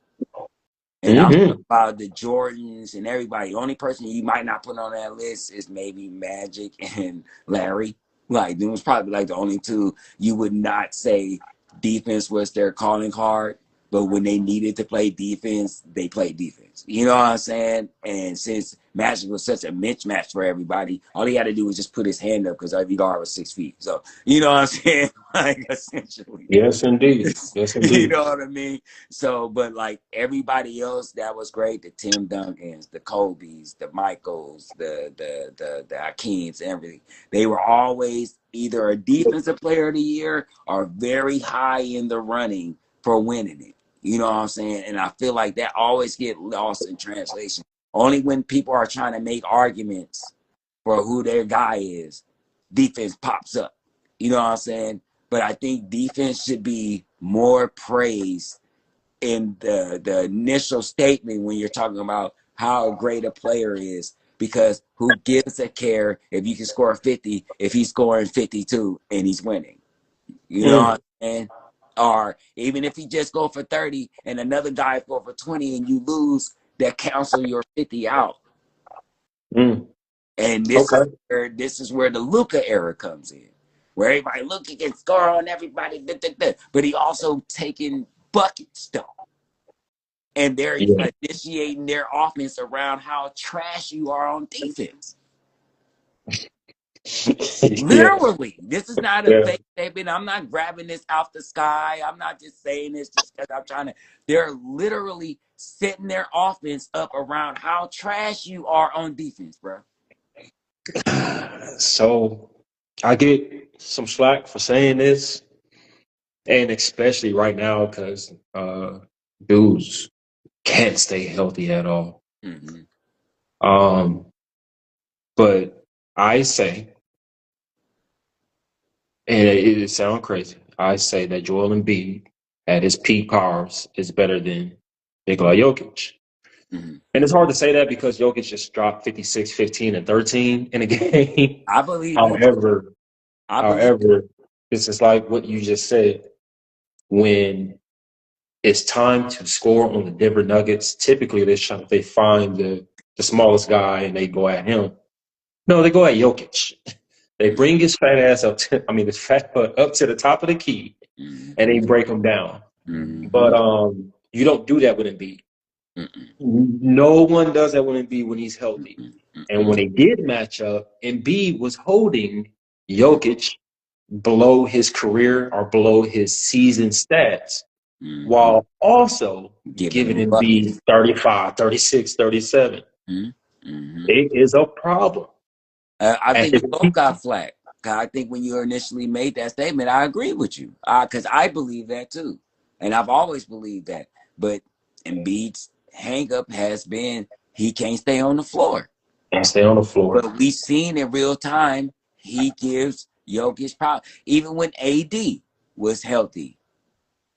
And I'm talking hmm about the Jordans and everybody. The only person you might not put on that list is maybe Magic and Larry. Like, them was probably like the only two you would not say defense was their calling card. But when they needed to play defense, they played defense. You know what I'm saying? And since Magic was such a mismatch for everybody, all he had to do was just put his hand up because every guard was 6 feet. So, you know what I'm saying? Like, essentially. Yes, indeed. Yes, You indeed. know what I mean? So, but like everybody else, that was great. The Tim Duncans, the Kobe's, the Michaels, the Hakeems, and everything. They were always either a defensive player of the year or very high in the running for winning it. You know what I'm saying? And I feel like that always get lost in translation. Only when people are trying to make arguments for who their guy is, defense pops up. You know what I'm saying? But I think defense should be more praised in the initial statement when you're talking about how great a player is. Because who gives a care if you can score 50 if he's scoring 52 and he's winning? You know what Mm, I'm saying? Or even if he just go for 30 and another guy go for 20 and you lose, that cancel your 50 out. mm. And Okay. this is where the Luka era comes in, where everybody Luka can score on everybody, but he also taking buckets though, and they're Yeah. initiating their offense around how trash you are on defense. Yeah. Literally, this is not a Yeah. fake statement. I'm not grabbing this out the sky. I'm not just saying this just because I'm trying to. They're literally setting their offense up around how trash you are on defense, bro. So I get some slack for saying this, and especially right now because dudes can't stay healthy at all. Mm-hmm. Um, but I say, and it sounds crazy, I say that Joel Embiid at his peak powers is better than Nikola Jokic. Mm-hmm. And it's hard to say that because Jokic just dropped 56, 15, and 13 in a game. I believe you. However, I believe. however, this is like what you just said. when it's time to score on the Denver Nuggets, typically they find the smallest guy and they go at him. No, they go at Jokic. They bring his fat ass his fat butt up to the top of the key, and they break him down. But you don't do that with Embiid. No one does that with Embiid when he's healthy. And when they did match up, Embiid was holding Jokic below his career or below his season stats, while also giving Embiid 35, 36, 37. It is a problem. I think we both got flack. I think when you initially made that statement, I agree with you. Because I believe that too. And I've always believed that. But Embiid's hang-up has been he can't stay on the floor. Can't stay on the floor. But we've seen in real time, he gives Jokic power. Even when AD was healthy,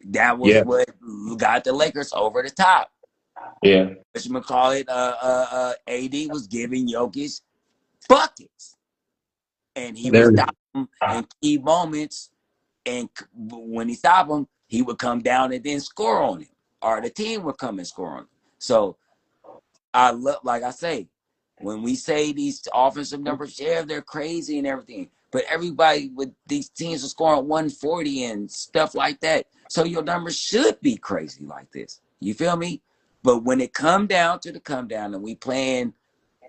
that was what got the Lakers over the top. Yeah. What you call it? AD was giving Jokic buckets. And he would stop him in key moments. And when he stopped him, he would come down and then score on him. Or the team would come and score on him. So I love, like I say, when we say these offensive numbers, yeah, they're crazy and everything. But everybody with these teams are scoring 140 and stuff like that. So your numbers should be crazy like this. You feel me? But when it come down and we playing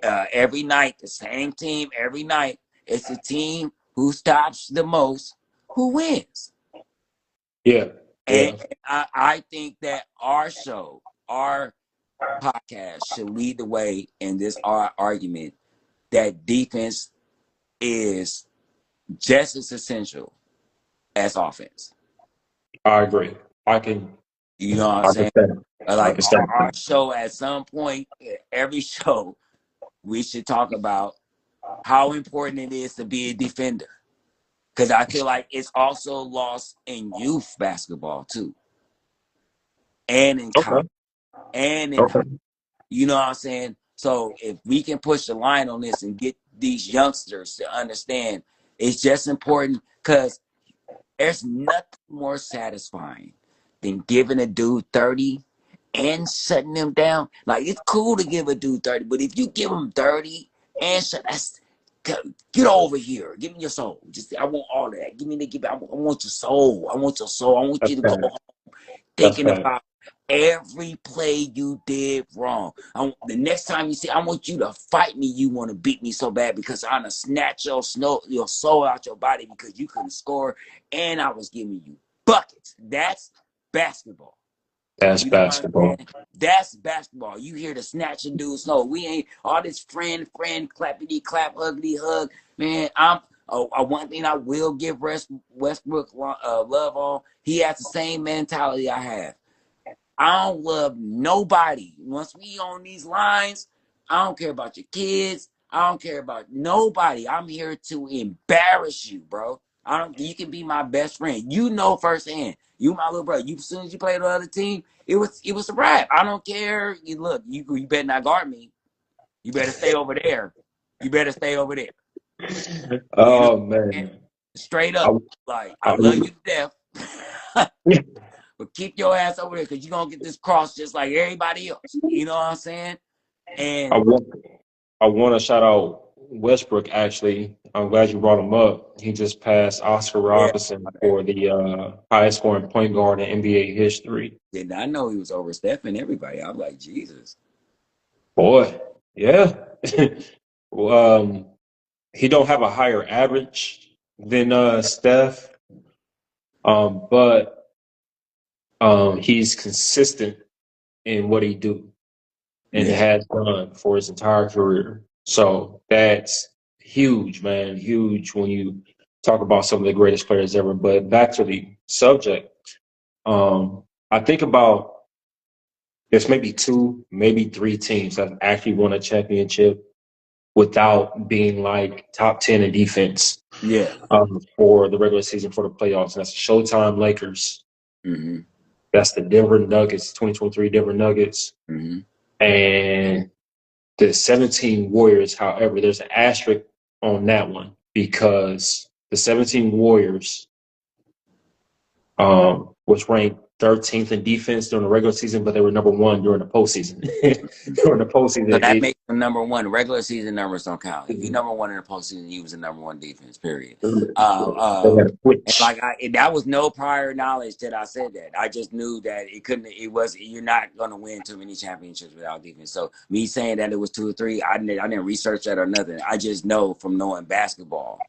every night, the same team every night, it's the team who stops the most who wins. Yeah. And I think that our show, our podcast should lead the way in this argument that defense is just as essential as offense. I agree. You know what I'm saying? Like our show, at some point, every show, we should talk about how important it is to be a defender. Because I feel like it's also lost in youth basketball too. And in college. And in high. You know what I'm saying? So if we can push the line on this and get these youngsters to understand, it's just important, because there's nothing more satisfying than giving a dude 30 and shutting him down. Like, it's cool to give a dude 30, but if you give him 30 and get over here. Give me your soul. I want all of that. I want your soul. I want your soul. I want you to go home thinking about every play you did wrong. The next time you see, I want you to fight me. You want to beat me so bad because I'm going to snatch your soul out your body because you couldn't score and I was giving you buckets. That's basketball. That's basketball. That's basketball. You hear the snatching dudes. No, we ain't all this friend, clappity clap, ugly hug. Man, one thing I will give Westbrook love on. He has the same mentality I have. I don't love nobody. Once we on these lines, I don't care about your kids. I don't care about nobody. I'm here to embarrass you, bro. You can be my best friend. You know firsthand. You my little brother. As soon as you played the other team, it was a wrap. I don't care. You better not guard me. You better stay over there. Oh, man. Straight up. I love you to death. But keep your ass over there because you're going to get this cross just like everybody else. You know what I'm saying? And I want to shout out Westbrook, actually. I'm glad you brought him up. He just passed Oscar Robertson for the highest scoring point guard in NBA history. Did not know he was over Steph and everybody. I'm like, Jesus. Boy, yeah. He don't have a higher average than Steph, but he's consistent in what he do and has done for his entire career. So that's huge, man. Huge when you talk about some of the greatest players ever. But back to the subject, I think about there's maybe 2, maybe 3 teams that actually won a championship without being like top 10 in defense. Yeah. For the regular season, for the playoffs. And that's the Showtime Lakers. Mm-hmm. That's the Denver Nuggets, 2023 Denver Nuggets. Mm-hmm. And the 17 Warriors. However, there's an asterisk on that one because the 17 Warriors was ranked 13th in defense during the regular season, but they were number one during the postseason. During the So postseason, that makes them number one. Regular season numbers don't count. If you it number one in the postseason, you was the number one defense. Period. they had a And switch. like that was no prior knowledge that I said that. I just knew that it couldn't. It was you're not going to win too many championships without defense. So me saying that it was 2 or 3, I didn't research that or nothing. I just know from knowing basketball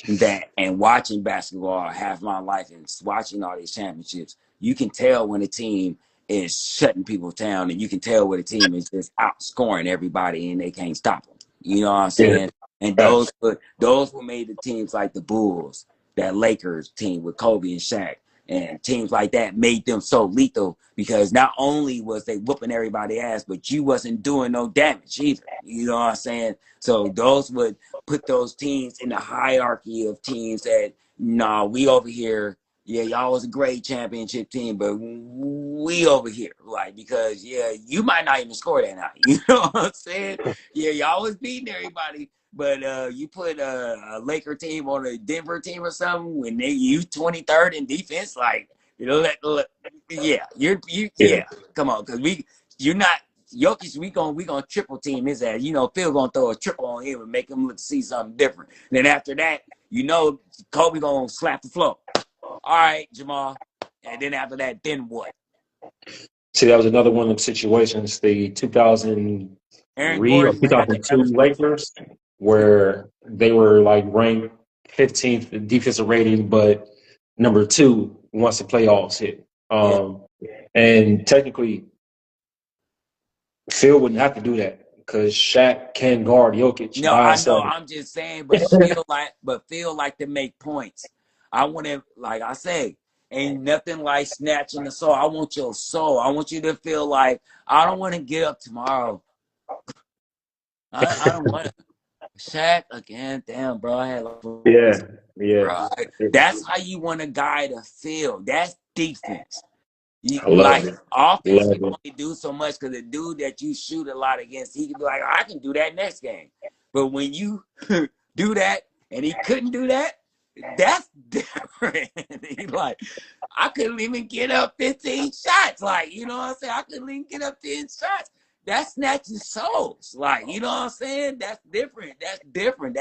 that and watching basketball half my life and watching all these championships, you can tell when a team is shutting people down, and you can tell when a team is just outscoring everybody and they can't stop them. You know what I'm Yeah, saying? And facts. those were made the teams like the Bulls, that Lakers team with Kobe and Shaq, and teams like that made them so lethal because not only was they whooping everybody ass, but you wasn't doing no damage either. You know what I'm saying? So those would put those teams in the hierarchy of teams that nah, we over here. Yeah, y'all was a great championship team, but we over here, like, because yeah, you might not even score that night. You know what I'm saying? Yeah, y'all was beating everybody, but you put a Laker team on a Denver team or something when you 23rd in defense, like, you know, yeah, Yeah, yeah, come on, because you're not Jokic, we gonna triple team his ass. You know, Phil gonna throw a triple on him and make him look see something different. Then after that, you know, Kobe gonna slap the floor. All right, Jamal. And then after that, then what? see, that was another one of them situations. The Aaron 2003 or Gordon had that other 2002 stuff. Lakers, where they were like ranked 15th in defensive rating, but number two once the playoffs hit. Yeah. And technically, Phil wouldn't have to do that because Shaq can guard Jokic No, by I know. himself. I'm just saying, but feel like to make points. I want to, like I say, ain't nothing like snatching the soul. I want your soul. I want you to feel like I don't want to get up tomorrow. I don't want to. Shaq again. Damn, bro. I had like Yeah, yeah. bro. That's how you want a guy to feel. That's defense. You, I love like it. offense, you Love can it. only do so much because the dude that you shoot a lot against, he can be like, I can do that next game. But when you do that and he couldn't do that, that's different. He like, I couldn't even get up 15 shots. Like, you know what I'm saying? I couldn't even get up 10 shots. That's snatching souls. Like, you know what I'm saying? That's different. That's different.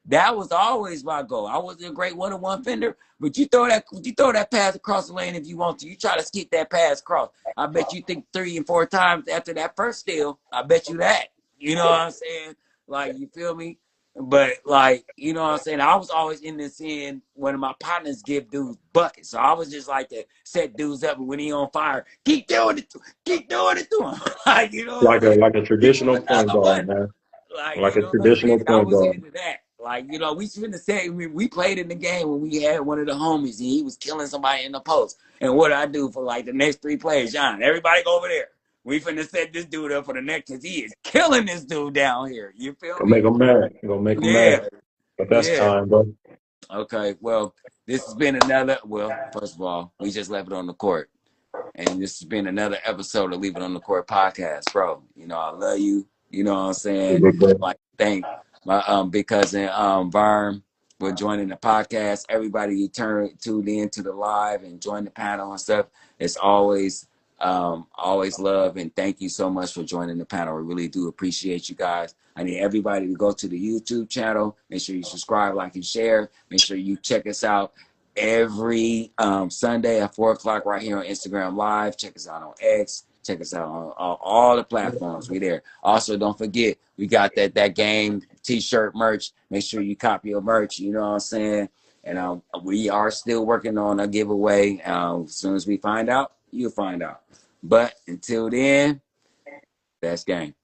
That was always my goal. I wasn't a great one-on-one fender, but you throw that pass across the lane if you want to. You try to skip that pass across. I bet you think 3 and 4 times after that first steal. I bet you that. You know what I'm saying? Like, you feel me? But like, you know what I'm saying? I was always in this seeing one of my partners give dudes buckets. So I was just like to set dudes up, and when he on fire, keep doing it to him. Like, you know what I'm saying? Like a Give him traditional point another one. guard, man. Like, Like you a know what I'm saying? traditional I point was guard. into that. Like, you know, we shouldn't have said we played in the game when we had one of the homies and he was killing somebody in the post. And what did I do for like the next 3 plays? John, everybody go over there. We finna set this dude up for the next because he is killing this dude down here. You feel Gonna me? make them mad. Gonna make them Yeah, mad. But that's yeah. time, bro. Okay, well, this has been another, well, first of all, we just left it on the court. And this has been another episode of Leave It on the Court podcast, bro. You know, I love you. You know what I'm saying? Big bro. Like, thank my big cousin Verne for joining the podcast. Everybody who tuned in to the live and joined the panel and stuff. It's always love, and thank you so much for joining the panel. We really do appreciate you guys. I need everybody to go to the YouTube channel. Make sure you subscribe, like, and share. Make sure you check us out every Sunday at 4 o'clock right here on Instagram Live. Check us out on X. Check us out on all the platforms. We there. Also, don't forget, we got that game t-shirt merch. Make sure you copy your merch. You know what I'm saying? And we are still working on a giveaway. As soon as we find out, you'll find out. But until then, that's game.